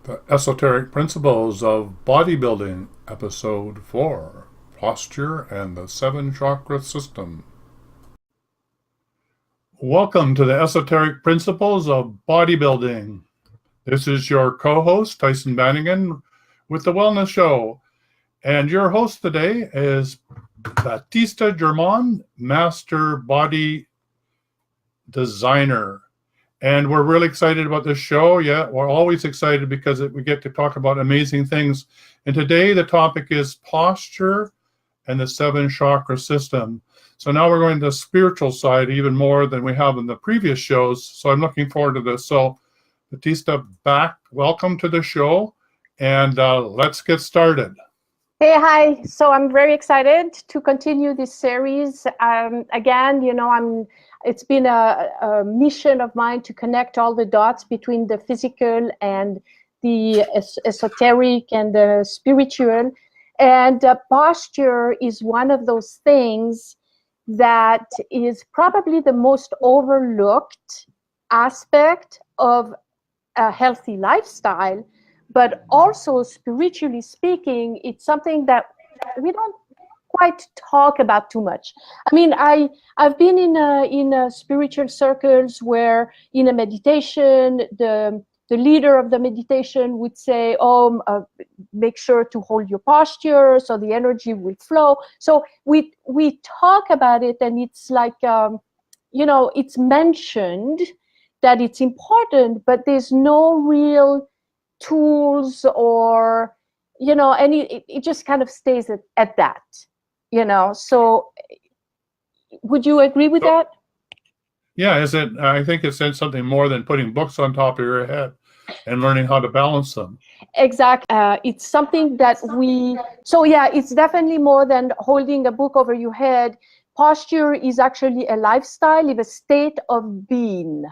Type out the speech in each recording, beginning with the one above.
The Esoteric Principles of Bodybuilding, Episode 4, Posture and the 7 Chakra System. Welcome to the Esoteric Principles of Bodybuilding. This is your co-host, Tyhson Banighen, with The Wellness Show. And your host today is Batista Gremaud, Master Body Designer. And we're really excited about this show. Yeah, we're always excited because we get to talk about amazing things. And today the topic is posture and the 7 chakra system. So now we're going to the spiritual side even more than we have in the previous shows. So I'm looking forward to this. So Batista, welcome to the show. And let's get started. Hey, hi. So I'm very excited to continue this series. Again, it's been a mission of mine to connect all the dots between the physical and the esoteric and the spiritual. And posture is one of those things that is probably the most overlooked aspect of a healthy lifestyle. But also, spiritually speaking, it's something that we don't quite talk about too much. I mean, I've been in spiritual circles where in a meditation, the leader of the meditation would say, make sure to hold your posture so the energy will flow. So we talk about it, and it's like, it's mentioned that it's important, but there's no real tools or and it just kind of stays at that, so would you agree with that? Yeah, I think it said something more than putting books on top of your head and learning how to balance them. Exactly. It's something that it's definitely more than holding a book over your head. Posture is actually a lifestyle, it's a state of being.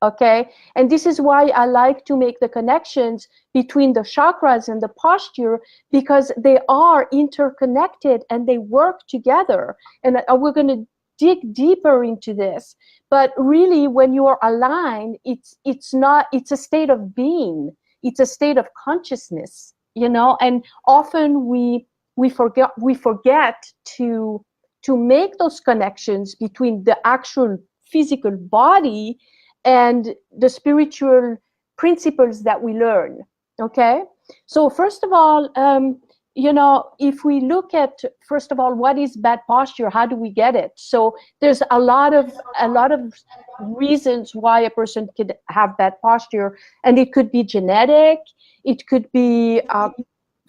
Okay, and this is why I like to make the connections between the chakras and the posture, because they are interconnected and they work together. And we're going to dig deeper into this. But really, when you are aligned, it's a state of being. It's a state of consciousness, And often we forget to make those connections between the actual physical body and the spiritual principles that we learn. Okay, so first of all, if we look at first of all what is bad posture, how do we get it? So there's a lot of reasons why a person could have bad posture, and it could be genetic, it could be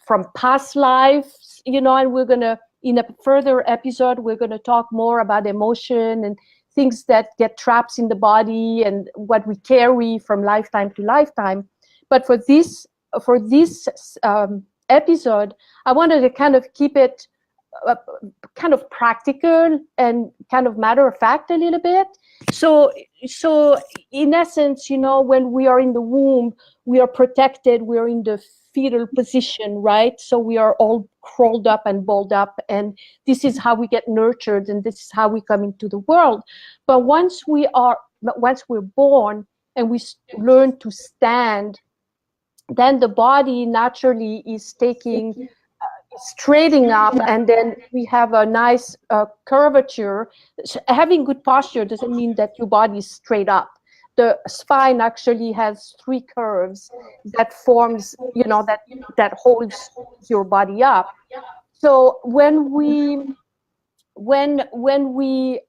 from past lives, and we're gonna in a further episode we're gonna talk more about emotion and things that get trapped in the body and what we carry from lifetime to lifetime. But for this episode, I wanted to kind of keep it kind of practical and kind of matter of fact a little bit. So in essence, when we are in the womb, we are protected, we are in the fetal position, right? So we are all curled up and balled up, and this is how we get nurtured, and this is how we come into the world. But once we're born and we learn to stand, then the body naturally is straightening up, and then we have a nice curvature. Having good posture doesn't mean that your body is straight up. The spine actually has 3 curves that forms, that holds your body up. So when we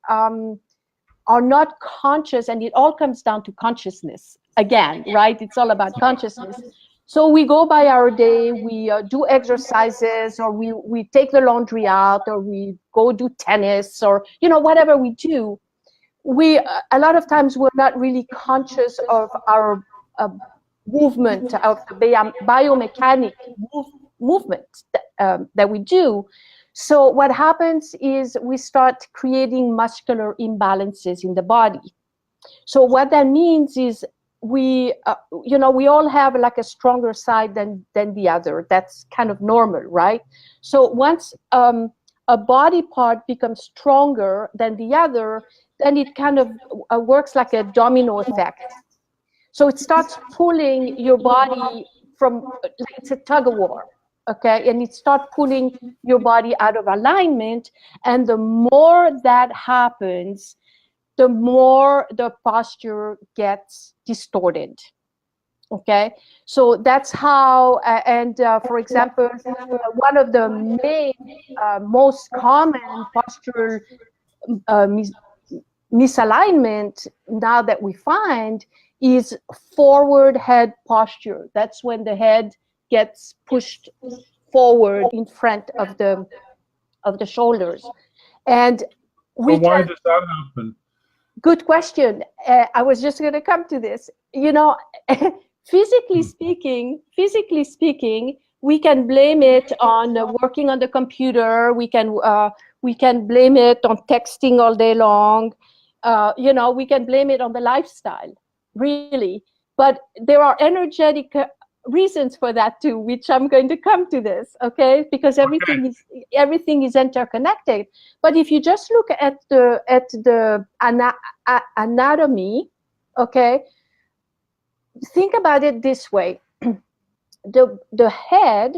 are not conscious, and it all comes down to consciousness again, right? It's all about consciousness. So we go by our day, we do exercises, or we take the laundry out, or we go do tennis, or whatever we do. A lot of times we're not really conscious of our movement, of the biomechanic movement that we do. So what happens is we start creating muscular imbalances in the body. So what that means is we all have like a stronger side than the other. That's kind of normal, right? So once a body part becomes stronger than the other, then it kind of works like a domino effect. So it starts pulling your body like it's a tug of war, okay? And it starts pulling your body out of alignment. And the more that happens, the more the posture gets distorted. Okay, so that's how, for example, one of the main, most common postural misalignment now that we find is forward head posture. That's when the head gets pushed forward in front of the shoulders. And why does that happen? Good question. I was just going to come to this. You know, physically speaking, we can blame it on working on the computer. We can blame it on texting all day long. You know, we can blame it on the lifestyle, really. But there are energetic reasons for that too, which I'm going to come to this, okay? Because everything is interconnected. But if you just look at the anatomy, okay, think about it this way: the head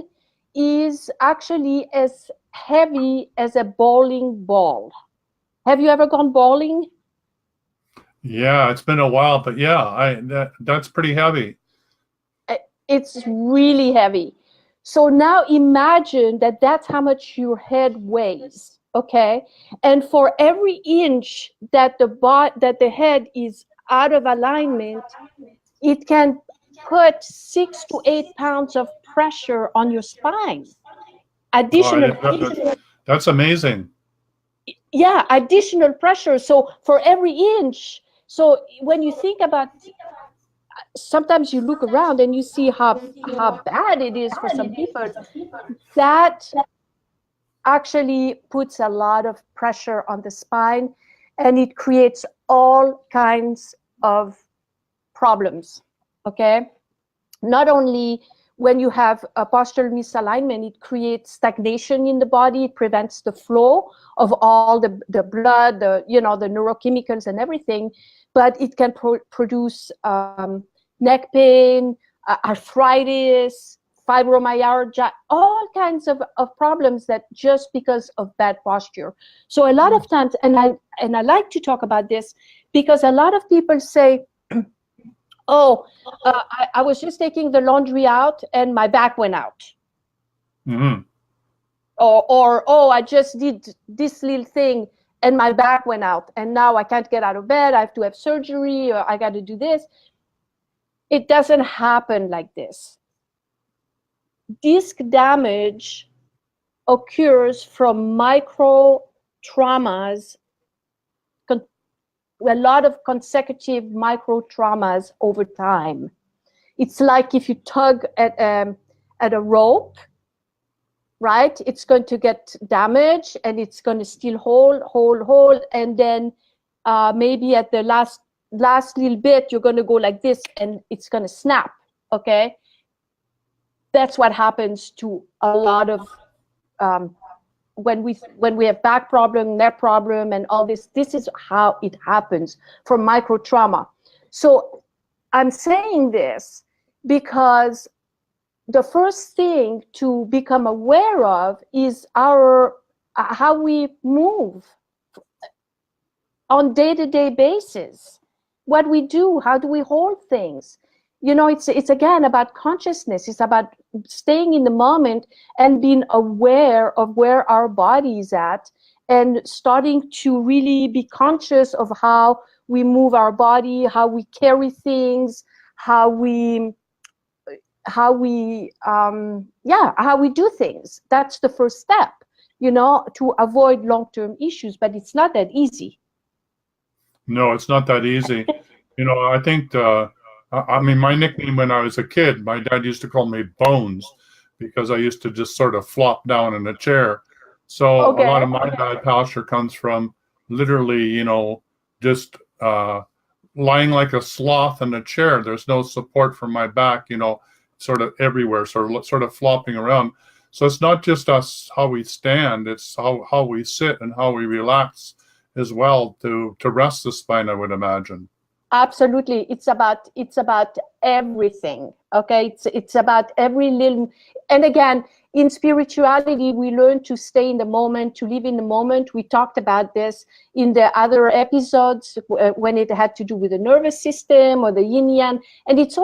is actually as heavy as a bowling ball. Have you ever gone bowling? Yeah, it's been a while, but yeah, that's pretty heavy. It's really heavy. So now imagine that that's how much your head weighs, okay? And for every inch that the head is out of alignment, it can put 6 to 8 pounds of pressure on your spine. Additional. That's amazing. Yeah, additional pressure. So for every inch, so when you think about, sometimes you look around and you see how bad it is for some people. That actually puts a lot of pressure on the spine, and it creates all kinds of problems, okay? Not only when you have a postural misalignment, it creates stagnation in the body. It prevents the flow of all the blood, the neurochemicals and everything, but it can produce neck pain, arthritis, fibromyalgia, all kinds of problems that just because of bad posture. So a lot of times, and I like to talk about this because a lot of people say, oh, I was just taking the laundry out and my back went out. Mm-hmm. Or oh, I just did this little thing and my back went out and now I can't get out of bed. I have to have surgery, or I got to do this. It doesn't happen like this. Disc damage occurs from micro traumas, a lot of consecutive micro traumas over time. It's like if you tug at a rope, right? It's going to get damaged and it's going to still hold, and then maybe at the last little bit you're going to go like this and it's going to snap, okay? That's what happens to a lot of when we have back problem, neck problem, and all this. This is how it happens from micro trauma. So I'm saying this because the first thing to become aware of is our how we move on day-to-day basis, what we do, how do we hold things. You know, it's again about consciousness. It's about staying in the moment and being aware of where our body is at, and starting to really be conscious of how we move our body, how we carry things, how we do things. That's the first step, you know, to avoid long-term issues. But it's not that easy. No, it's not that easy. You know, I think I mean, my nickname when I was a kid, my dad used to call me Bones because I used to just sort of flop down in a chair. So a lot of my bad posture comes from literally, you know, just lying like a sloth in a chair. There's no support for my back, you know, sort of everywhere, sort of flopping around. So it's not just us, how we stand, it's how we sit and how we relax as well to rest the spine, I would imagine. Absolutely. It's about everything. Okay. It's about every little, and again, in spirituality, we learn to stay in the moment, to live in the moment. We talked about this in the other episodes when it had to do with the nervous system or the yin yang. And it's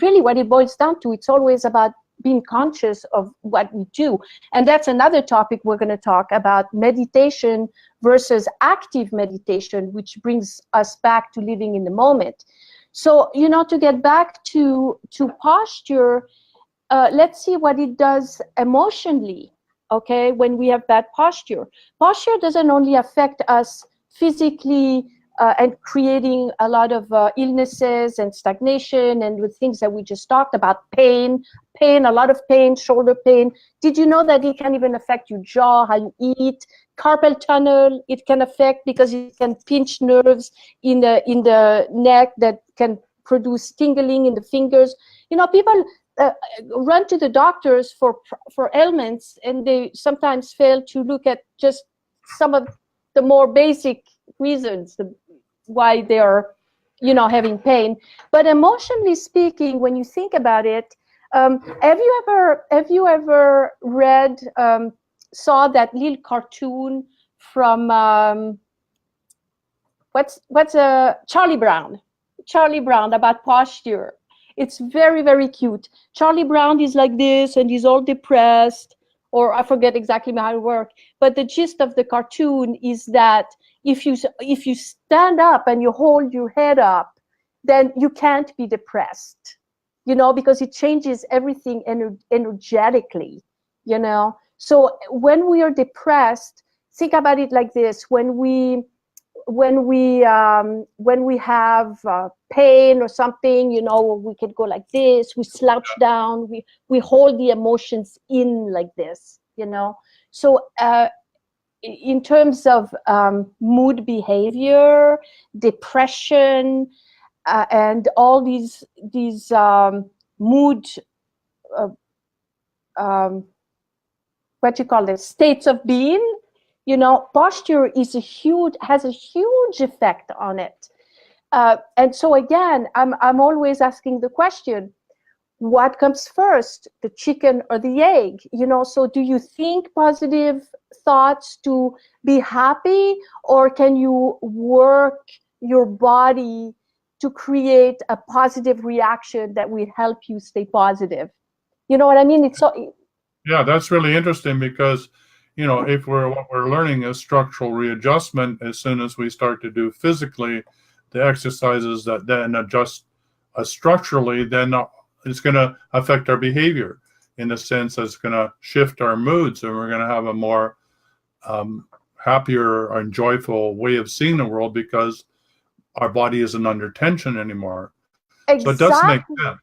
really what it boils down to. It's always about being conscious of what we do. And that's another topic we're going to talk about, meditation versus active meditation, which brings us back to living in the moment. So, to get back to posture, let's see what it does emotionally, okay, when we have bad posture. Posture doesn't only affect us physically and creating a lot of illnesses and stagnation and with things that we just talked about, pain, a lot of pain, shoulder pain. Did you know that it can even affect your jaw, how you eat? Carpal tunnel, it can affect because it can pinch nerves in the neck that can produce tingling in the fingers. People run to the doctors for ailments, and they sometimes fail to look at just some of the more basic reasons why they are, having pain. But emotionally speaking, when you think about it, have you ever read, saw that little cartoon from what's Charlie Brown about posture? It's very, very cute. Charlie Brown is like this, and he's all depressed, or I forget exactly how it works. But the gist of the cartoon is that if you stand up and you hold your head up, then you can't be depressed, because it changes everything energetically, So when we are depressed, think about it like this: when we have pain or something, we can go like this, we slouch down, we hold the emotions in like this, So in terms of mood behavior, depression, and all these mood, what you call it, states of being, posture has a huge effect on it. And so again, I'm always asking the question, what comes first, the chicken or the egg? So do you think positive thoughts to be happy, or can you work your body to create a positive reaction that will help you stay positive? You know what I mean? Yeah, that's really interesting because, if what we're learning is structural readjustment, as soon as we start to do physically the exercises that then adjust structurally, then it's going to affect our behavior in the sense that it's going to shift our moods, and we're going to have a more happier and joyful way of seeing the world because our body isn't under tension anymore. Exactly. So it does make sense.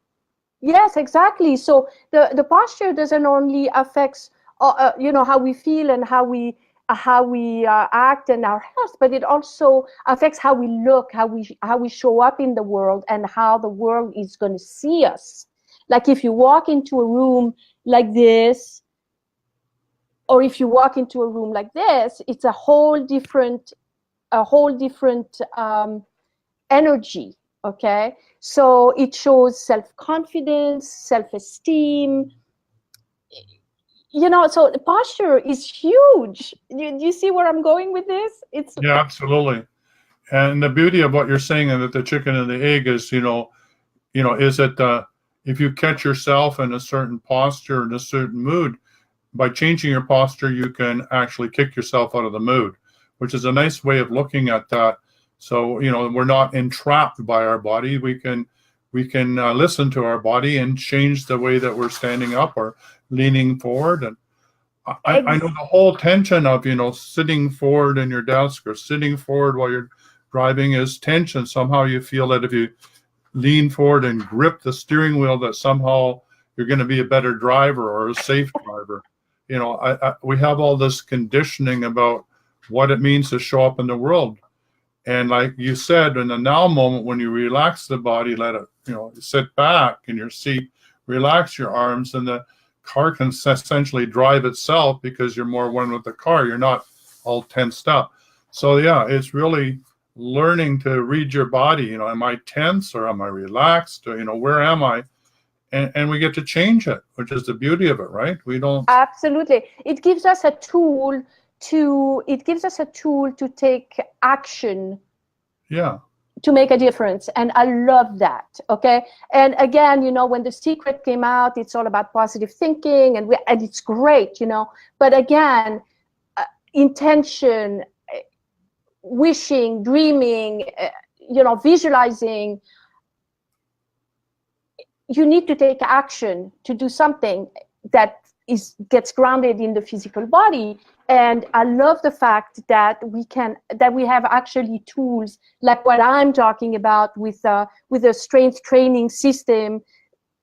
Yes, exactly. So the posture doesn't only affects how we feel and how we act and our health, but it also affects how we look, how we show up in the world, and how the world is going to see us. Like if you walk into a room like this, or if you walk into a room like this, it's a whole different energy. Okay, so it shows self-confidence, self-esteem. So the posture is huge. Do you see where I'm going with this? Yeah, absolutely. And the beauty of what you're saying, and that the chicken and the egg is, is that if you catch yourself in a certain posture, in a certain mood, by changing your posture, you can actually kick yourself out of the mood, which is a nice way of looking at that. So, we're not entrapped by our body. We can listen to our body and change the way that we're standing up or leaning forward. And I know the whole tension of, sitting forward in your desk or sitting forward while you're driving is tension. Somehow you feel that if you lean forward and grip the steering wheel, that somehow you're going to be a better driver or a safe driver. We have all this conditioning about what it means to show up in the world. And like you said, in the now moment, when you relax the body, let it, sit back in your seat, relax your arms, and the car can essentially drive itself because you're more one with the car. You're not all tensed up. So yeah, it's really learning to read your body. You know, am I tense or am I relaxed? Or, you know, where am I? And we get to change it, which is the beauty of it, right? We don't. Absolutely. It gives us a tool to take action. Yeah. To make a difference. And I love that. Okay. And again, you know, when The Secret came out, it's all about positive thinking, and it's great, you know, but again, intention, wishing, dreaming, you know, visualizing, you need to take action to do something that gets grounded in the physical body. And I love the fact that we have actually tools like what I'm talking about with a strength training system,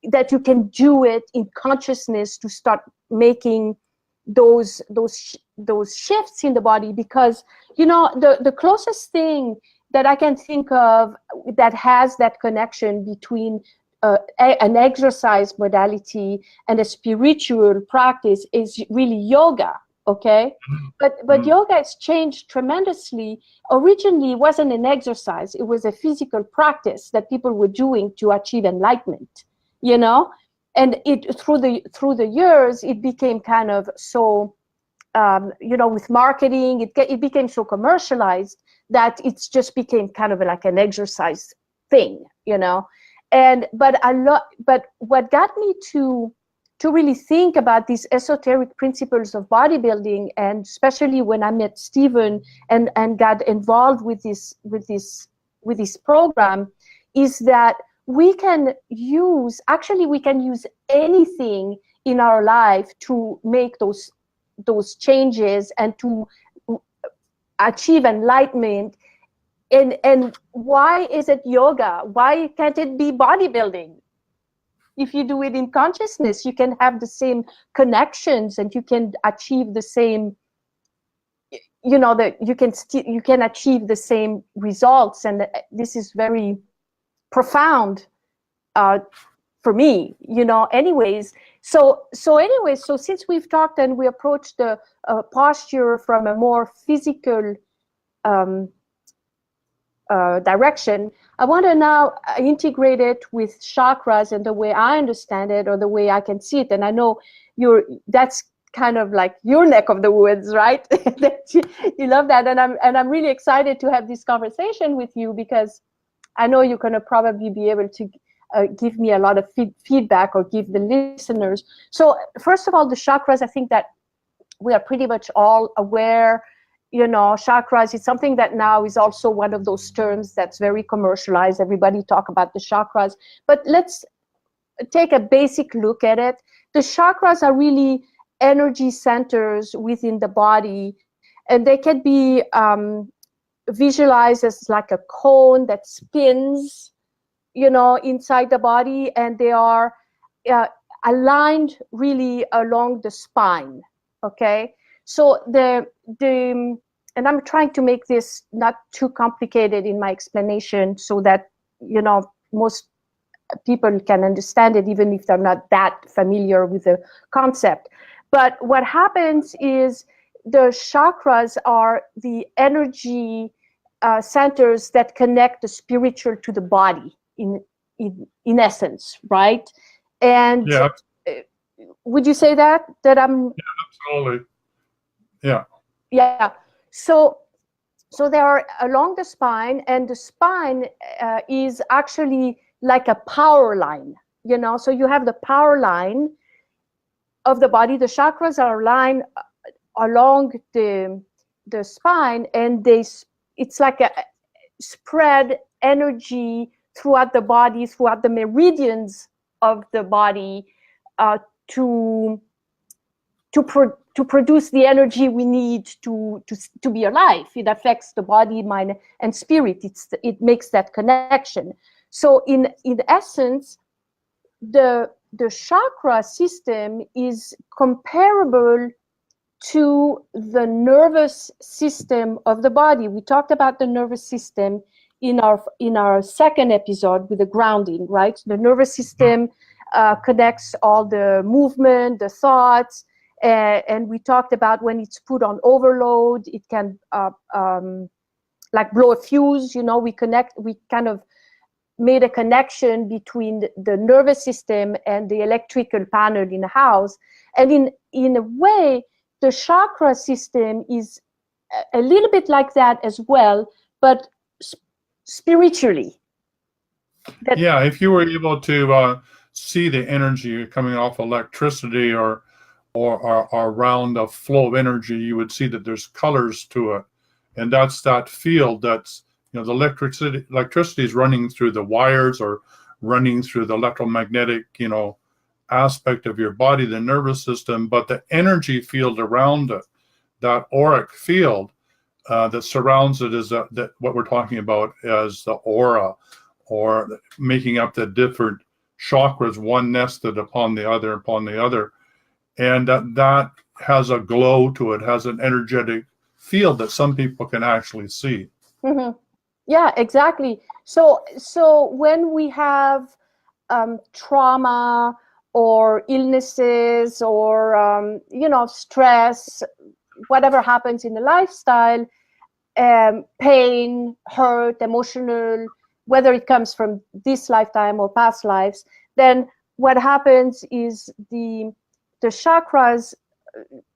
that you can do it in consciousness to start making those shifts in the body. Because, you know, the closest thing that I can think of that has that connection between an exercise modality and a spiritual practice is really yoga. Okay, but yoga has changed tremendously. Originally, it wasn't an exercise; it was a physical practice that people were doing to achieve enlightenment. You know, and it through the years, it became kind of so, you know, with marketing, it became so commercialized that it's just became kind of like an exercise thing. You know, but what got me to really think about these esoteric principles of bodybuilding, and especially when I met Stephen and got involved with this program, is that we can use anything in our life to make those changes and to achieve enlightenment. And why is it yoga? Why can't it be bodybuilding? If you do it in consciousness, you can have the same connections and you can achieve the same, you know, that you can achieve the same results. And this is very profound for me, you know. Anyways, so since we've talked and we approached the posture from a more physical direction, I want to now integrate it with chakras and the way I understand it, or the way I can see it. And I know that's kind of like your neck of the woods, right? You love that, and I'm really excited to have this conversation with you, because I know you're going to probably be able to give me a lot of feedback, or give the listeners. So first of all, the chakras, I think that we are pretty much all aware. You know, chakras is something that now is also one of those terms that's very commercialized. Everybody talk about the chakras, but let's take a basic look at it. The chakras are really energy centers within the body, and they can be visualized as like a cone that spins, you know, inside the body, and they are aligned really along the spine. Okay, so and I'm trying to make this not too complicated in my explanation, so that, you know, most people can understand it, even if they're not that familiar with the concept. But what happens is the chakras are the energy centers that connect the spiritual to the body in essence, right? And Yeah. Would you say that I'm? Yeah, absolutely. Yeah. Yeah. So they are along the spine, and the spine is actually like a power line, you know. So you have the power line of the body. The chakras are aligned along the spine, and it's like a spread energy throughout the body, throughout the meridians of the body, to produce the energy we need to be alive. It affects the body, mind, and spirit. It makes that connection. So in essence, the chakra system is comparable to the nervous system of the body. We talked about the nervous system in our second episode with the grounding, right? The nervous system connects all the movement, the thoughts, and we talked about when it's put on overload, it can like blow a fuse, we kind of made a connection between the nervous system and the electrical panel in the house. And in a way, the chakra system is a little bit like that as well, but spiritually. Yeah, if you were able to see the energy coming off electricity or around a flow of energy, you would see that there's colors to it. And that's that field that's, the electricity is running through the wires or running through the electromagnetic, aspect of your body, the nervous system, but the energy field around it, that auric field that surrounds it is that what we're talking about as the aura, or making up the different chakras, one nested upon the other. And that has a glow to it, has an energetic field that some people can actually see. Mm-hmm. Yeah, exactly. So when we have trauma or illnesses or, stress, whatever happens in the lifestyle, pain, hurt, emotional, whether it comes from this lifetime or past lives, then what happens is the chakras,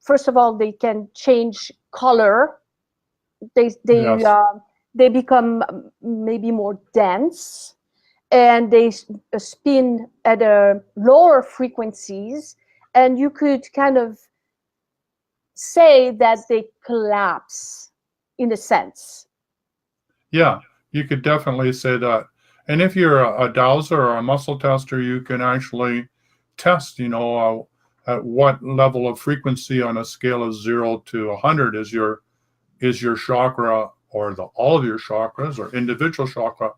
first of all, they can change color. They become maybe more dense, and they spin at a lower frequencies, and you could kind of say that they collapse in a sense. Yeah, you could definitely say that. And if you're a dowser or a muscle tester, you can actually test, at what level of frequency on a scale of 0 to 100 is your chakra, or all of your chakras or individual chakra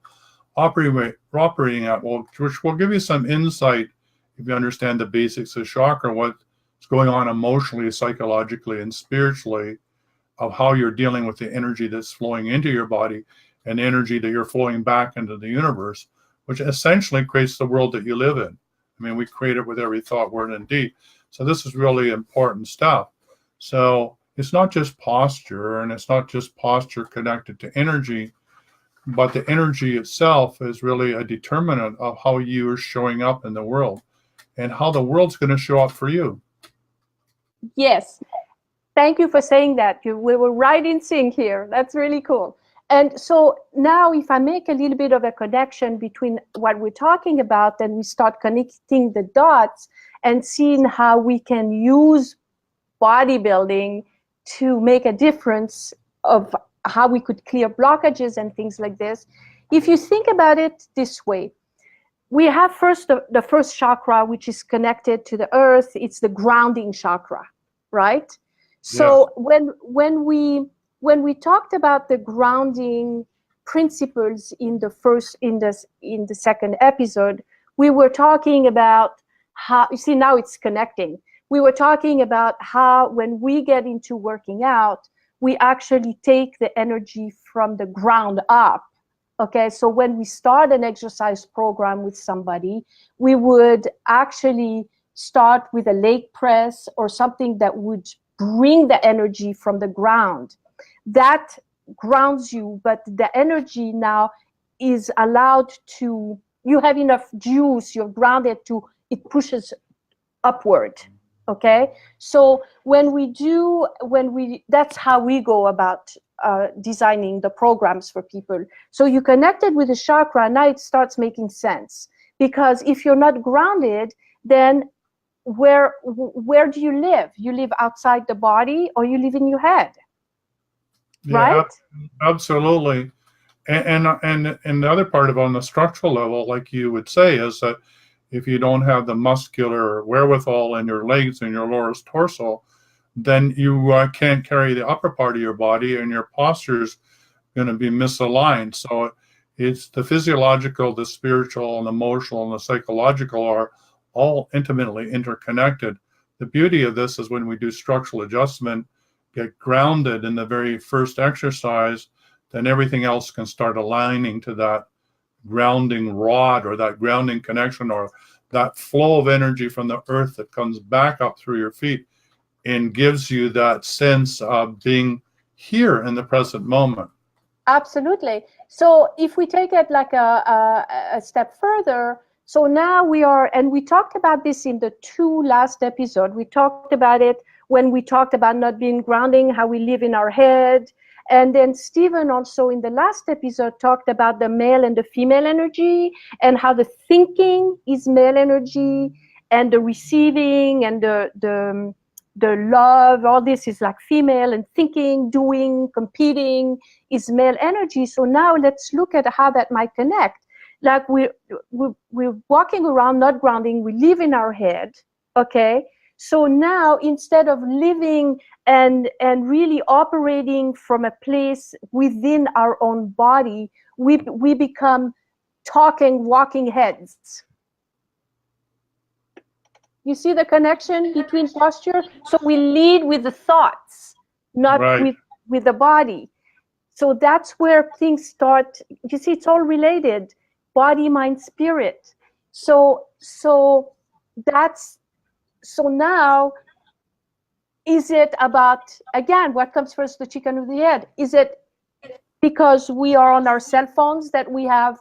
operating at, which will give you some insight if you understand the basics of chakra, what's going on emotionally, psychologically, and spiritually, of how you're dealing with the energy that's flowing into your body and energy that you're flowing back into the universe, which essentially creates the world that you live in. I mean, we create it with every thought, word, and deed. So this is really important stuff. So it's not just posture, and it's not just posture connected to energy, but the energy itself is really a determinant of how you are showing up in the world and how the world's going to show up for you. Yes. Thank you for saying that. We were right in sync here. That's really cool. And so now if I make a little bit of a connection between what we're talking about, then we start connecting the dots and seeing how we can use bodybuilding to make a difference of how we could clear blockages and things like this. If you think about it this way, we have first the first chakra, which is connected to the earth. It's the grounding chakra, right? So yes. When we talked about the grounding principles in the second episode, we were talking about how, you see, now it's connecting. We were talking about how when we get into working out, we actually take the energy from the ground up. Okay, so when we start an exercise program with somebody, we would actually start with a leg press or something that would bring the energy from the ground. That grounds you, but the energy now is allowed to, you have enough juice, you're grounded to, it pushes upward. Okay, so that's how we go about designing the programs for people. So you connected with the chakra, now it starts making sense. Because if you're not grounded, then where do you live? You live outside the body, or you live in your head, right? Absolutely. And the other part of on the structural level, like you would say, is that if you don't have the muscular wherewithal in your legs and your lower torso, then you can't carry the upper part of your body, and your posture is going to be misaligned. So it's the physiological, the spiritual, and the emotional, and the psychological are all intimately interconnected. The beauty of this is when we do structural adjustment, get grounded in the very first exercise, then everything else can start aligning to that grounding rod, or that grounding connection, or that flow of energy from the earth that comes back up through your feet and gives you that sense of being here in the present moment. Absolutely. So if we take it like a step further, so now we are, and we talked about this in the 2 last episodes. We talked about it when we talked about not being grounding, how we live in our head. And then Stephen also in the last episode talked about the male and the female energy, and how the thinking is male energy, and the receiving and the love, all this is like female, and thinking, doing, competing is male energy. So now let's look at how that might connect. Like we're walking around not grounding, we live in our head, okay? So now instead of living and really operating from a place within our own body, we become talking, walking heads. You see the connection between posture? So we lead with the thoughts, not Right. with the body. So that's where things start. You see, it's all related. Body, mind, spirit. So now, is it about, again, what comes first, the chicken or the egg? Is it because we are on our cell phones that we have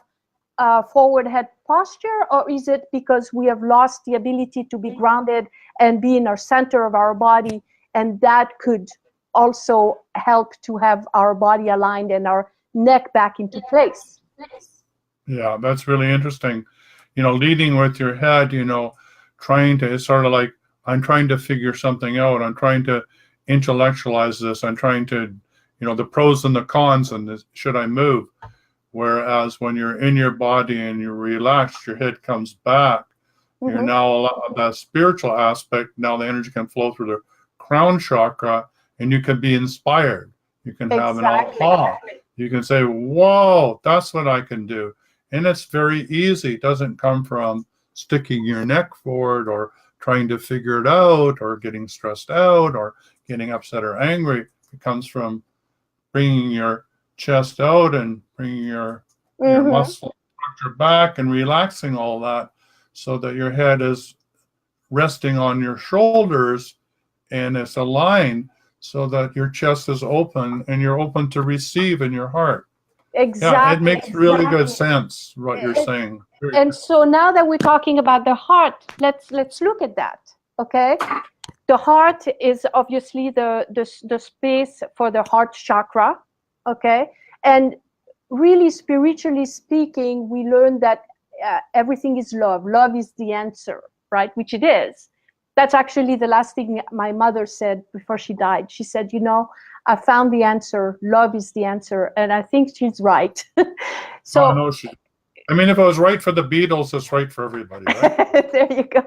forward head posture, or is it because we have lost the ability to be grounded and be in our center of our body, and that could also help to have our body aligned and our neck back into place? Yeah, that's really interesting. Leading with your head, trying to, it's sort of like, I'm trying to figure something out. I'm trying to intellectualize this. I'm trying to, the pros and the cons, and this, should I move? Whereas when you're in your body and you're relaxed, your head comes back. Mm-hmm. You're now a lot of that spiritual aspect. Now the energy can flow through the crown chakra, and you can be inspired. You can have an aha. You can say, whoa, that's what I can do. And it's very easy. It doesn't come from sticking your neck forward or trying to figure it out or getting stressed out or getting upset or angry. It comes from bringing your chest out and bringing your muscle structure back and relaxing all that, so that your head is resting on your shoulders and it's aligned, so that your chest is open and you're open to receive in your heart. Exactly. Yeah, it makes really good sense what you're saying. And so now that we're talking about the heart, let's look at that. Okay, the heart is obviously the space for the heart chakra. Okay, and really spiritually speaking, we learn that everything is love. Love is the answer, right? Which it is. That's actually the last thing my mother said before she died. She said, I found the answer. Love is the answer. And I think she's right. So, I know I mean, if it was right for the Beatles, it's right for everybody, right? There you go.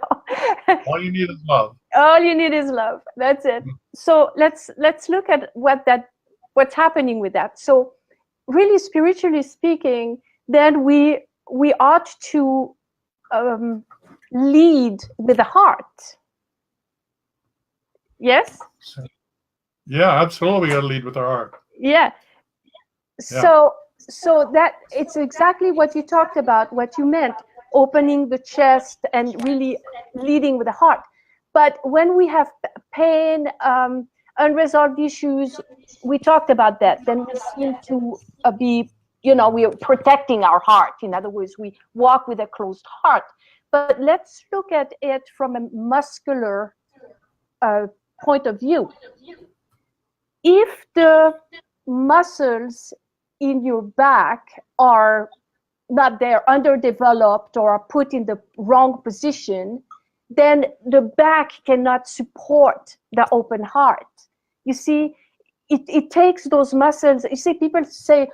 All you need is love. All you need is love. That's it. So let's look at what's happening with that. So really spiritually speaking, then we ought to lead with the heart. Yes? Yeah, absolutely. We got to lead with our heart. Yeah. So that it's exactly what you talked about, what you meant, opening the chest and really leading with the heart. But when we have pain, unresolved issues, we talked about that. Then we seem to be, we are protecting our heart. In other words, we walk with a closed heart. But let's look at it from a muscular point of view. If the muscles in your back are not there, underdeveloped, or are put in the wrong position, then the back cannot support the open heart. You see, it takes those muscles. You see, people say,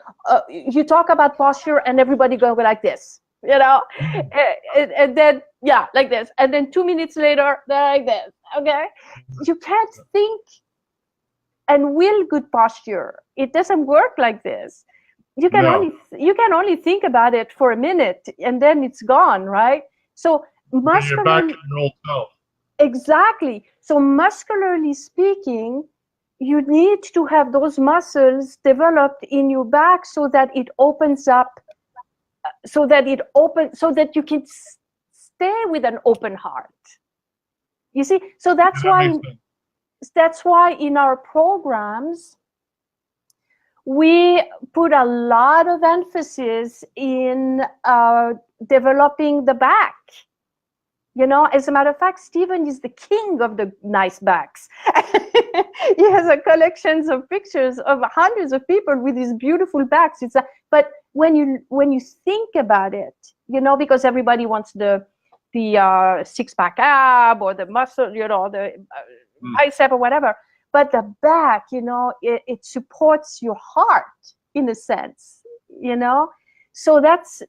you talk about posture and everybody go like this, and then, like this. And then 2 minutes later, they're like this, okay? You can't think and will good posture. It doesn't work like this. You can only think about it for a minute, and then it's gone, right? So muscularly, you're back to your old self. Exactly. So muscularly speaking, you need to have those muscles developed in your back so that it opens up, so that you can stay with an open heart. You see, so that's why in our programs, we put a lot of emphasis in developing the back. You know, as a matter of fact, Stephen is the king of the nice backs. He has a collections of pictures of hundreds of people with these beautiful backs. But when you think about it, you know, because everybody wants the six-pack ab or the muscle, you know, the bicep or whatever. But the back, you know, it supports your heart in a sense, you know. So that's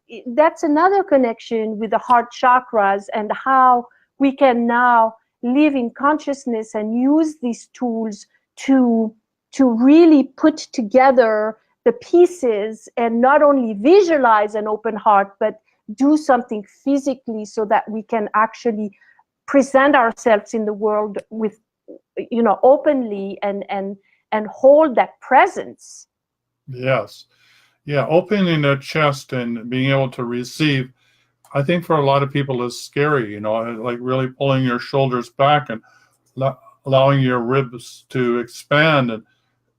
another connection with the heart chakras and how we can now live in consciousness and use these tools to really put together the pieces and not only visualize an open heart, but do something physically so that we can actually present ourselves in the world with, you know, openly and hold that presence. Yes. Yeah, opening the chest and being able to receive, I think for a lot of people is scary, you know, like really pulling your shoulders back and allowing your ribs to expand and,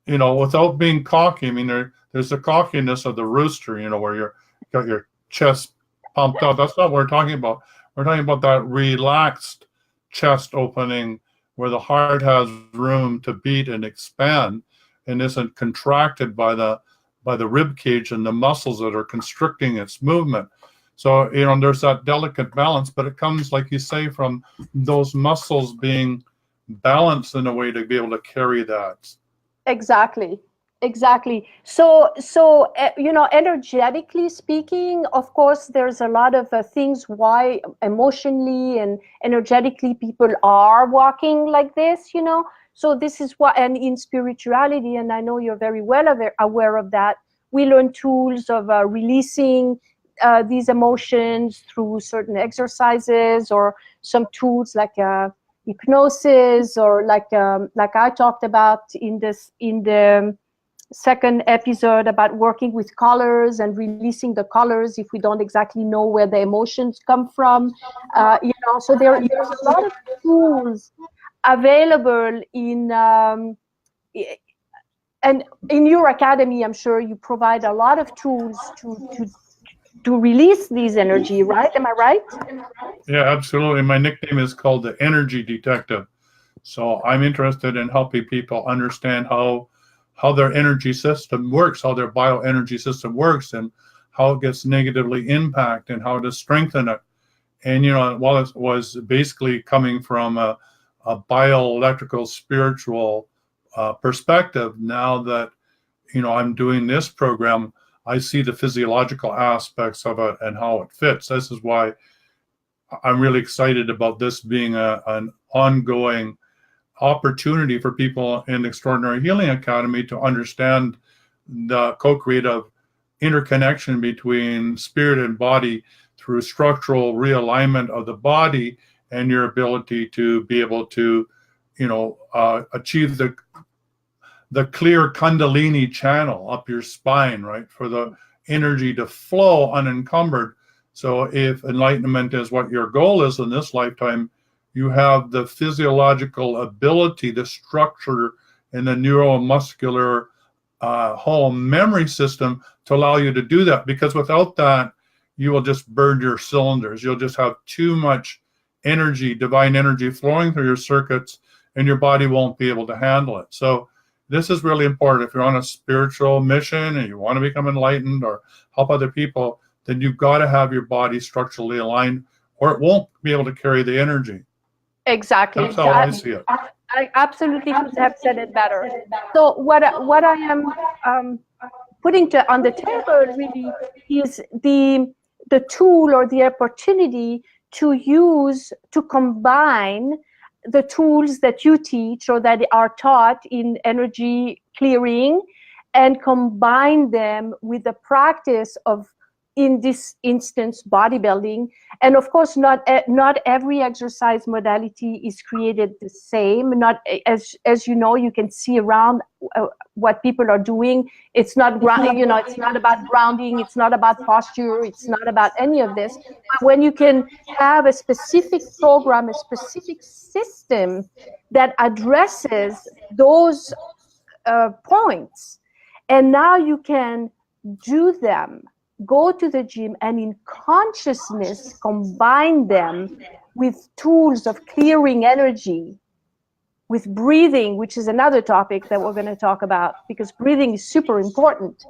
you know, without being cocky. I mean, there's the cockiness of the rooster, you know, where you got your chest pumped out. That's not what we're talking about. We're talking about that relaxed chest opening where the heart has room to beat and expand and isn't contracted by the rib cage and the muscles that are constricting its movement. So, you know, there's that delicate balance, but it comes, like you say, from those muscles being balanced in a way to be able to carry that. Exactly. So you know, energetically speaking, of course, there's a lot of things why emotionally and energetically people are walking like this, you know. So this is what, and in spirituality, and I know you're very well aware of that, we learn tools of releasing these emotions through certain exercises or some tools like hypnosis, or like I talked about in the second episode about working with colors and releasing the colors if we don't exactly know where the emotions come from. You know, so there's a lot of tools available in and in your academy. I'm sure you provide a lot of tools to release these energy, right? Am I right? Yeah, absolutely. My nickname is called the Energy Detective. So I'm interested in helping people understand how their energy system works, how their bioenergy system works, and how it gets negatively impacted and how to strengthen it. And, you know, while it was basically coming from a bioelectrical spiritual perspective, now that, you know, I'm doing this program, I see the physiological aspects of it and how it fits. This is why I'm really excited about this being an ongoing opportunity for people in the Extraordinary Healing Academy to understand the co-creative interconnection between spirit and body through structural realignment of the body and your ability to be able to, you know, achieve the clear Kundalini channel up your spine, right, for the energy to flow unencumbered. So if enlightenment is what your goal is in this lifetime, you have the physiological ability, the structure, and the neuromuscular whole memory system to allow you to do that. Because without that, you will just burn your cylinders. You'll just have too much energy, divine energy flowing through your circuits, and your body won't be able to handle it. So this is really important. If you're on a spiritual mission and you want to become enlightened or help other people, then you've got to have your body structurally aligned, or it won't be able to carry the energy. Exactly. That's how I see it. I absolutely could have said it better. So what I am putting on the table really is the tool or the opportunity to combine the tools that you teach or that are taught in energy clearing and combine them with the practice of, in this instance, bodybuilding. And of course, not every exercise modality is created the same. Not as you know, you can see around what people are doing. It's not you know, it's not about grounding. It's not about posture. It's not about any of this. But when you can have a specific program, a specific system that addresses those points, And now you can do them, go to the gym, and in consciousness combine them with tools of clearing energy, with breathing, which is another topic that we're going to talk about, because breathing is super important.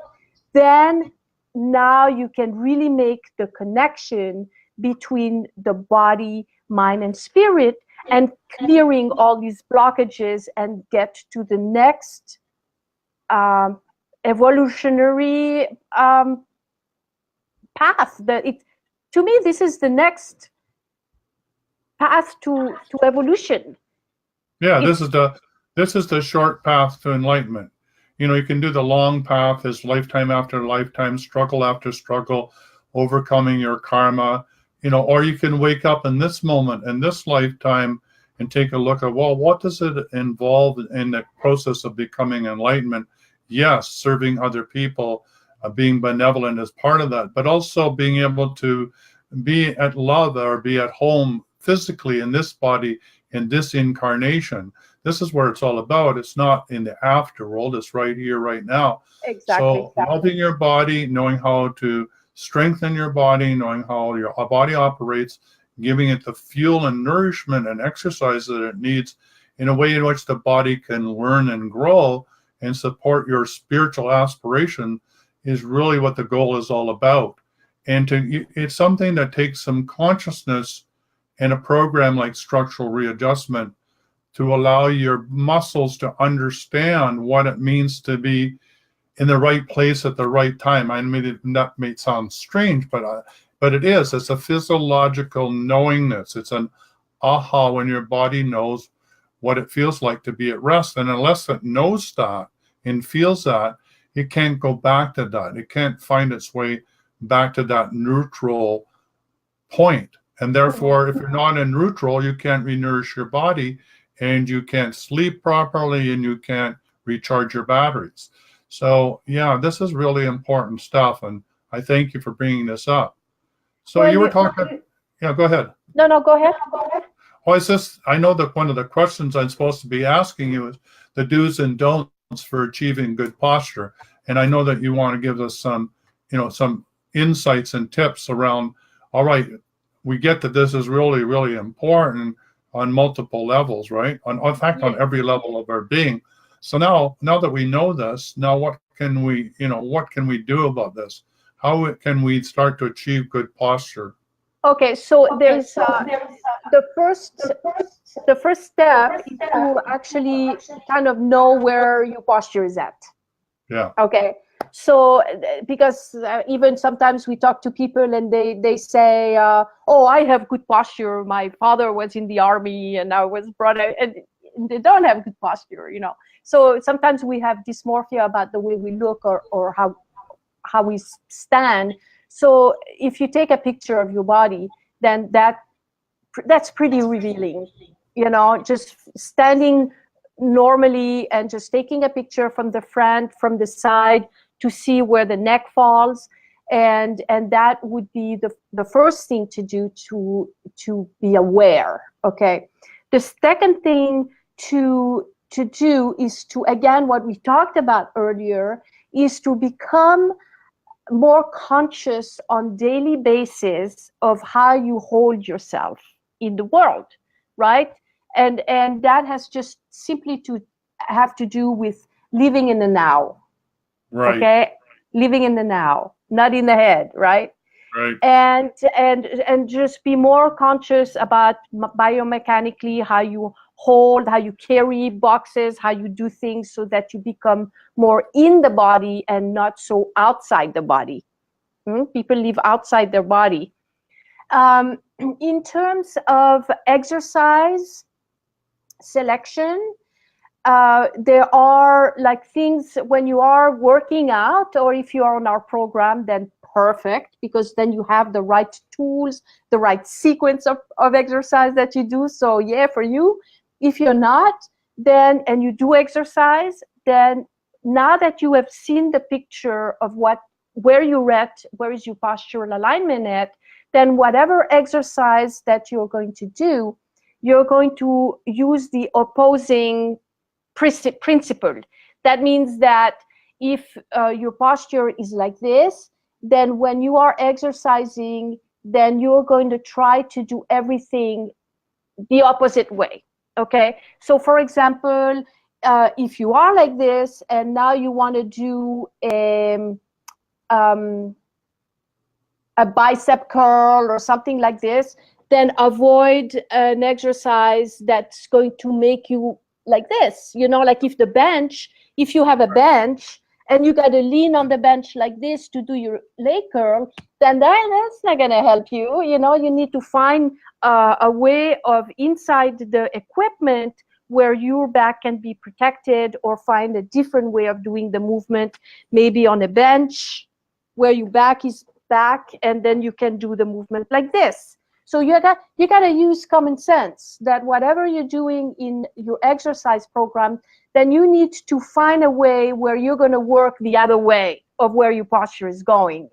Then now you can really make the connection between the body, mind, and spirit, and clearing all these blockages and get to the next evolutionary path. To me, this is the next path to evolution. Yeah, this is the short path to enlightenment. You know, you can do the long path, is lifetime after lifetime, struggle after struggle, overcoming your karma, you know, or you can wake up in this moment, in this lifetime, and take a look at, well, what does it involve in the process of becoming enlightenment? Yes, serving other people, being benevolent is part of that, but also being able to be at love or be at home physically in this body, in this incarnation. This is where it's all about. It's not in the afterworld, it's right here, right now. Exactly. So loving your body, knowing how to strengthen your body, knowing how your body operates, giving it the fuel and nourishment and exercise that it needs in a way in which the body can learn and grow and support your spiritual aspiration is really what the goal is all about. And it's something that takes some consciousness and a program like structural readjustment to allow your muscles to understand what it means to be in the right place at the right time. I mean, that may sound strange, but it is. It's a physiological knowingness. It's an aha when your body knows what it feels like to be at rest. And unless it knows that and feels that, it can't go back to that. It can't find its way back to that neutral point. And therefore, if you're not in neutral, you can't re-nourish your body, and you can't sleep properly, and you can't recharge your batteries. So, yeah, this is really important stuff, and I thank you for bringing this up. So you were talking, yeah, go ahead. No, go ahead. Well, it's just, I know that one of the questions I'm supposed to be asking you is the do's and don'ts for achieving good posture. And I know that you want to give us some, you know, some insights and tips around, all right, we get that this is really, really important on multiple levels, right? In fact, on every level of our being. So now that we know this, now what can we do about this? How can we start to achieve good posture? Okay, so there's the first step is to actually kind of know where your posture is at. Yeah. Okay. So because even sometimes we talk to people and they say, oh, I have good posture. My father was in the army and I was brought up, and they don't have good posture, you know. So sometimes we have dysmorphia about the way we look or how we stand. So if you take a picture of your body, then that's pretty revealing, you know, just standing normally and just taking a picture from the front, from the side, to see where the neck falls, and that would be the first thing to do to be aware. Okay. The second thing to do is to, again, what we talked about earlier, is to become more conscious on daily basis of how you hold yourself in the world, right? And that has just simply to have to do with living in the now. Right. Okay, living in the now, not in the head, right? Right. And just be more conscious about biomechanically how you hold, how you carry boxes, how you do things, so that you become more in the body and not so outside the body. People live outside their body. In terms of exercise selection, there are like things when you are working out, or if you are on our program, then perfect, because then you have the right tools, the right sequence of exercise that you do. So yeah, for you. If you're not, then, and you do exercise, then now that you have seen the picture of where you're at, where is your postural alignment at, then whatever exercise that you're going to do, you're going to use the opposing principle. That means that if your posture is like this, then when you are exercising, then you're going to try to do everything the opposite way. Okay, so for example, if you are like this and now you want to do a bicep curl or something like this, then avoid an exercise that's going to make you like this. You know, like if you have a bench and you got to lean on the bench like this to do your leg curl, then that's not going to help you. You know, you need to find a way of inside the equipment where your back can be protected, or find a different way of doing the movement, maybe on a bench where your back is back, and then you can do the movement like this. So you got to use common sense, that whatever you're doing in your exercise program, then you need to find a way where you're going to work the other way of where your posture is going.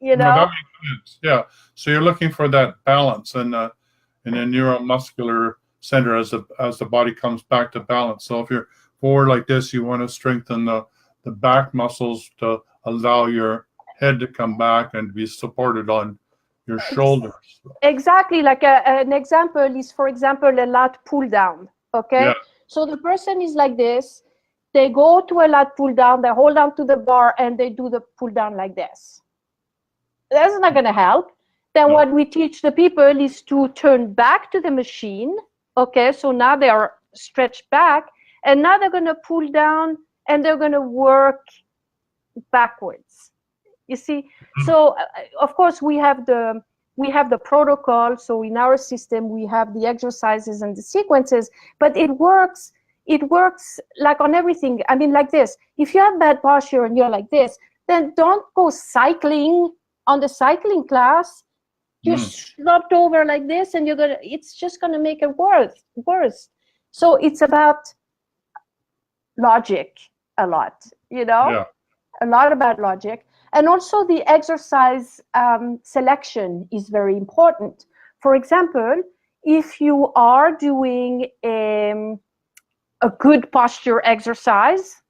You know? No, that makes sense. Yeah. So you're looking for that balance in a neuromuscular center as the body comes back to balance. So if you're forward like this, you want to strengthen the back muscles to allow your head to come back and be supported on your shoulders. Exactly. Like an example is, for example, a lat pull down. Okay. Yeah. So the person is like this. They go to a lat pull down, they hold on to the bar, and they do the pull down like this. That's not going to help. Then what we teach the people is to turn back to the machine. Okay, so now they are stretched back, and now they're going to pull down, and they're going to work backwards. You see? So of course we have the protocol. So in our system we have the exercises and the sequences, but it works like on everything. I mean, like this, if you have bad posture and you're like this, then don't go cycling on the cycling class. You're slumped over like this, and it's just gonna make it worse. So it's about logic a lot, you know? Yeah. A lot about logic. And also the exercise selection is very important. For example, if you are doing a good posture exercise,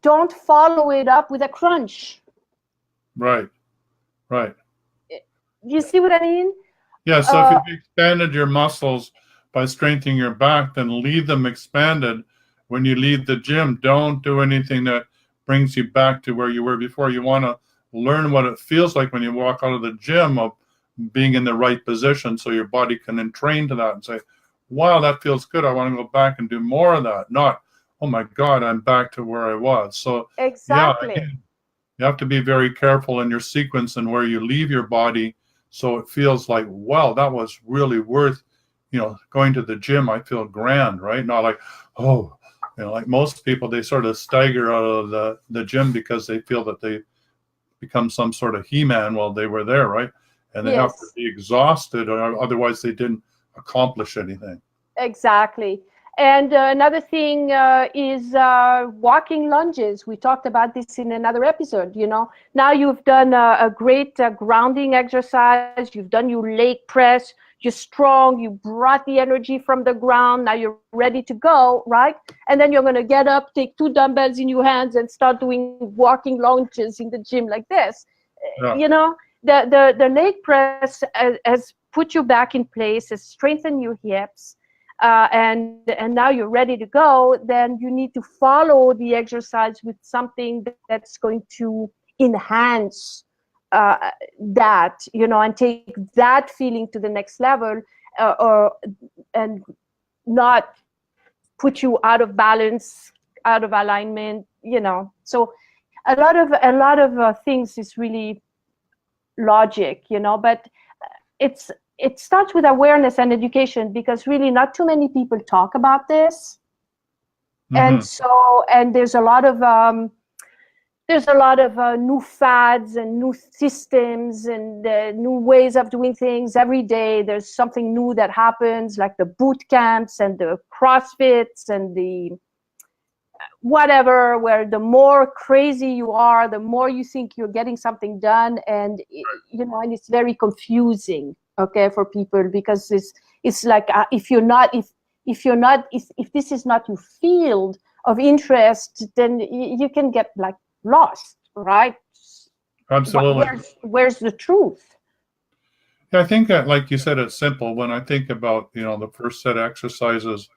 don't follow it up with a crunch. Right. You see what I mean? Yeah, so if you've expanded your muscles by strengthening your back, then leave them expanded. When you leave the gym, don't do anything that brings you back to where you were before. You want to learn what it feels like when you walk out of the gym, of being in the right position, so your body can then train to that and say, wow, that feels good. I want to go back and do more of that. Not, oh my God, I'm back to where I was. So exactly. Yeah, you have to be very careful in your sequence and where you leave your body, so it feels like, wow, that was really worth, going to the gym. I feel grand, right? Not like, oh, like most people, they sort of stagger out of the gym because they feel that they become some sort of He-Man while they were there, right? And they have to be exhausted, or otherwise they didn't accomplish anything. Exactly. And another thing is walking lunges. We talked about this in another episode. Now you've done a great grounding exercise. You've done your leg press. You're strong. You brought the energy from the ground. Now you're ready to go, right? And then you're going to get up, take 2 dumbbells in your hands, and start doing walking lunges in the gym like this. Yeah. The leg press has put you back in place, has strengthened your hips. And now you're ready to go. Then you need to follow the exercise with something that's going to enhance that, and take that feeling to the next level, and not put you out of balance, out of alignment. So a lot of things is really logic, but it starts with awareness and education, because really not too many people talk about this. And there's a lot of new fads and new systems and new ways of doing things. Every day there's something new that happens, like the boot camps and the CrossFits and the whatever, where the more crazy you are, the more you think you're getting something done, and and it's very confusing, for people, because it's like if this is not your field of interest, then you can get like lost, right? Absolutely. Where's the truth? Yeah, I think that, like you said, it's simple. When I think about, the first set of exercises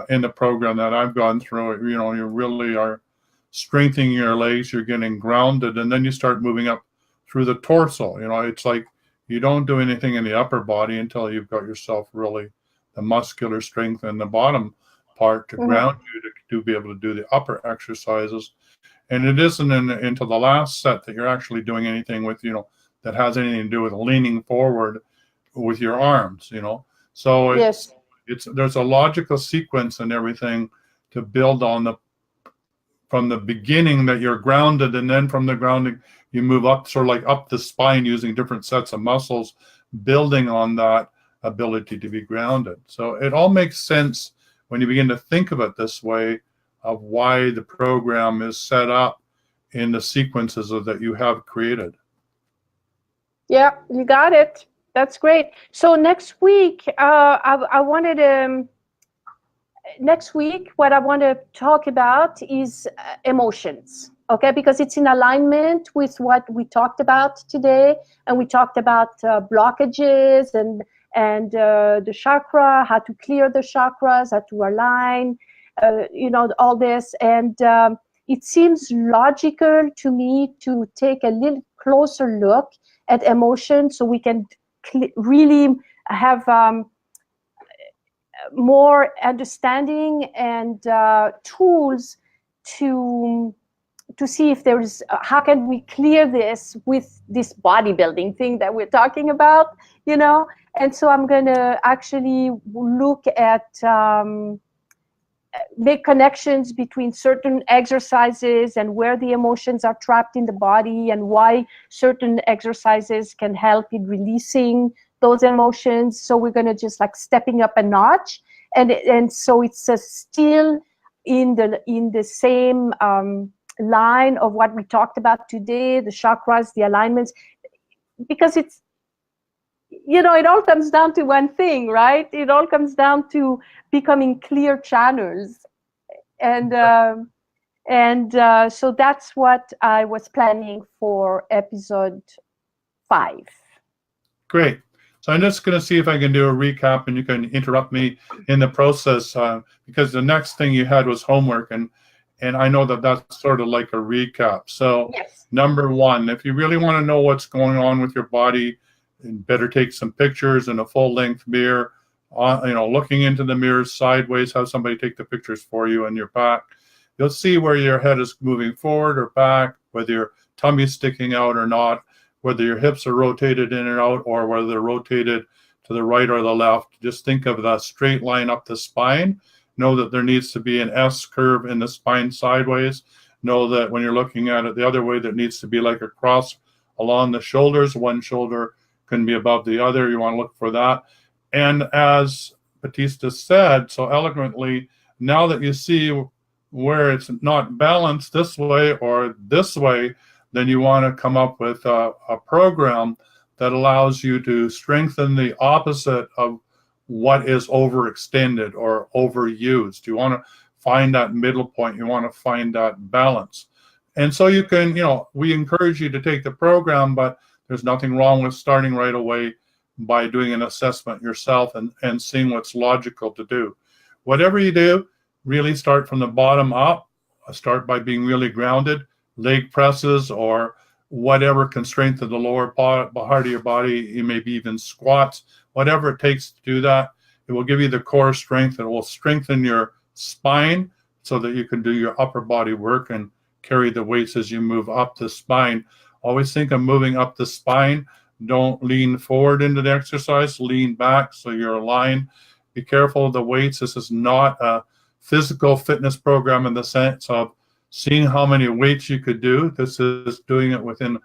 in the program that I've gone through, you really are strengthening your legs, you're getting grounded, and then you start moving up through the torso. It's like you don't do anything in the upper body until you've got yourself really the muscular strength in the bottom part to ground you to be able to do the upper exercises. And it isn't into the last set that you're actually doing anything with, that has anything to do with leaning forward with your arms, So there's a logical sequence and everything to build on from the beginning that you're grounded, and then from the grounding you move up, sort of like up the spine using different sets of muscles, building on that ability to be grounded. So it all makes sense when you begin to think of it this way, of why the program is set up in the sequences that you have created. Yeah, you got it. That's great. So next week, next week, what I want to talk about is emotions, okay? Because it's in alignment with what we talked about today, and we talked about blockages and the chakra, how to clear the chakras, how to align, all this. And it seems logical to me to take a little closer look at emotions, so we can really have more understanding and tools to see if there's how can we clear this with this bodybuilding thing that we're talking about, And so I'm going to actually look at make connections between certain exercises and where the emotions are trapped in the body, and why certain exercises can help in releasing those emotions. So we're going to just like stepping up a notch, and so it's still in the same line of what we talked about today, the chakras, the alignments, because it's, it all comes down to one thing, right? It all comes down to becoming clear channels, and so that's what I was planning for episode 5. Great. So I'm just going to see if I can do a recap, and you can interrupt me in the process, because the next thing you had was homework, and I know that that's sort of like a recap. So yes. Number 1, if you really want to know what's going on with your body, you better take some pictures in a full-length mirror, looking into the mirror sideways, have somebody take the pictures for you on your back. You'll see where your head is moving forward or back, whether your tummy's sticking out or not, whether your hips are rotated in and out, or whether they're rotated to the right or the left. Just think of that straight line up the spine. Know that there needs to be an S curve in the spine sideways. Know that when you're looking at it the other way, there needs to be like a cross along the shoulders. One shoulder can be above the other. You want to look for that. And as Batista said so eloquently, now that you see where it's not balanced this way or this way, then you want to come up with a program that allows you to strengthen the opposite of what is overextended or overused. You want to find that middle point. You want to find that balance. And so you can, we encourage you to take the program, but there's nothing wrong with starting right away by doing an assessment yourself and seeing what's logical to do. Whatever you do, really start from the bottom up. Start by being really grounded. Leg presses or whatever can strengthen the lower part of your body. You maybe even squats, whatever it takes to do that. It will give you the core strength. It will strengthen your spine so that you can do your upper body work and carry the weights as you move up the spine. Always think of moving up the spine. Don't lean forward into the exercise. Lean back so you're aligned. Be careful of the weights. This is not a physical fitness program in the sense of seeing how many weights you could do. This is doing it within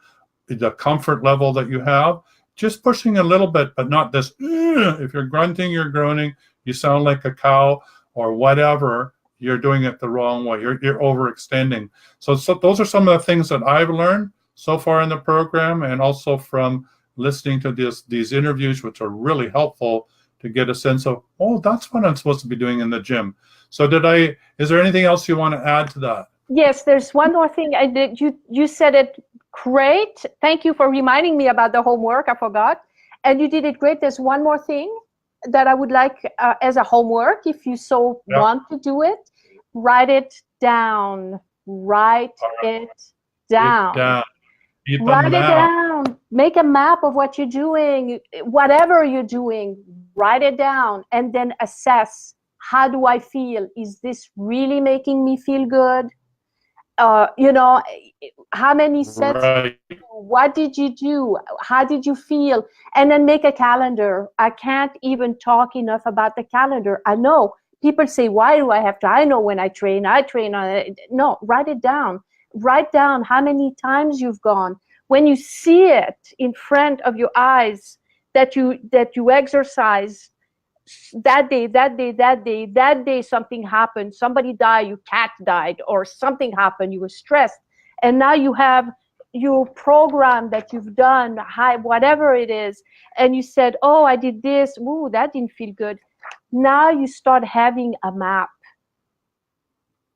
the comfort level that you have. Just pushing a little bit, but not this. If you're grunting, you're groaning, you sound like a cow or whatever, you're doing it the wrong way. You're overextending. So those are some of the things that I've learned so far in the program, and also from listening to these interviews, which are really helpful to get a sense of, oh, that's what I'm supposed to be doing in the gym. So is there anything else you want to add to that? Yes, there's one more thing. I did. You said it great. Thank you for reminding me about the homework. I forgot. And you did it great. There's one more thing that I would like as a homework, if you so want to do it. Write it down. Write it down. Write it down. Make a map of what you're doing. Whatever you're doing, write it down, and then assess. How do I feel? Is this really making me feel good? You know, how many sets? Right. What did you do? How did you feel? And then make a calendar. I can't even talk enough about the calendar. I know people say, why do I have to? I know when I train on it. No, write it down. Write down how many times you've gone. When you see it in front of your eyes, that you exercise, that day something happened, somebody died, your cat died, or something happened, you were stressed, and now you have your program that you've done, whatever it is, and you said, oh, I did this, ooh, that didn't feel good. Now you start having a map.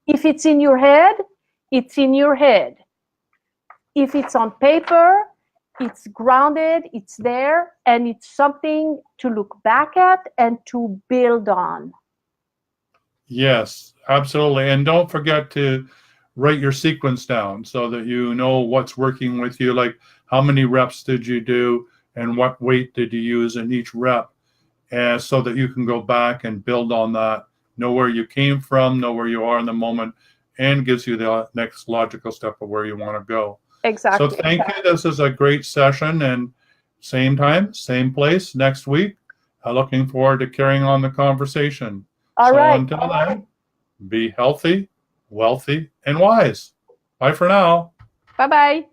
If it's in your head, it's in your head. If it's on paper, it's grounded, it's there, and it's something to look back at and to build on. Yes, absolutely. And don't forget to write your sequence down so that you know what's working with you, like how many reps did you do and what weight did you use in each rep, and so that you can go back and build on that, know where you came from, know where you are in the moment, and gives you the next logical step of where you want to go. Exactly. So thank you. This is a great session, and same time, same place next week. Looking forward to carrying on the conversation. All right. Until then, be healthy, wealthy, and wise. Bye for now. Bye-bye.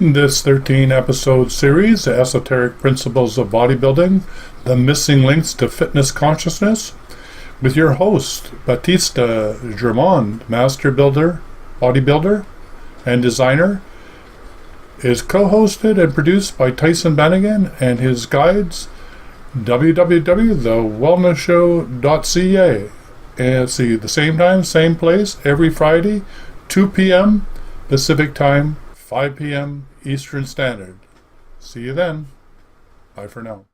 This 13-episode series, The Esoteric Principles of Bodybuilding, The Missing Links to Fitness Consciousness, with your host, Batista Gremaud, master builder, bodybuilder, and designer, is co-hosted and produced by Tyhson Banighen and his guides, www.thewellnessshow.ca. And see, the same time, same place, every Friday, 2 p.m. Pacific Time, 5 p.m. Eastern Standard. See you then. Bye for now.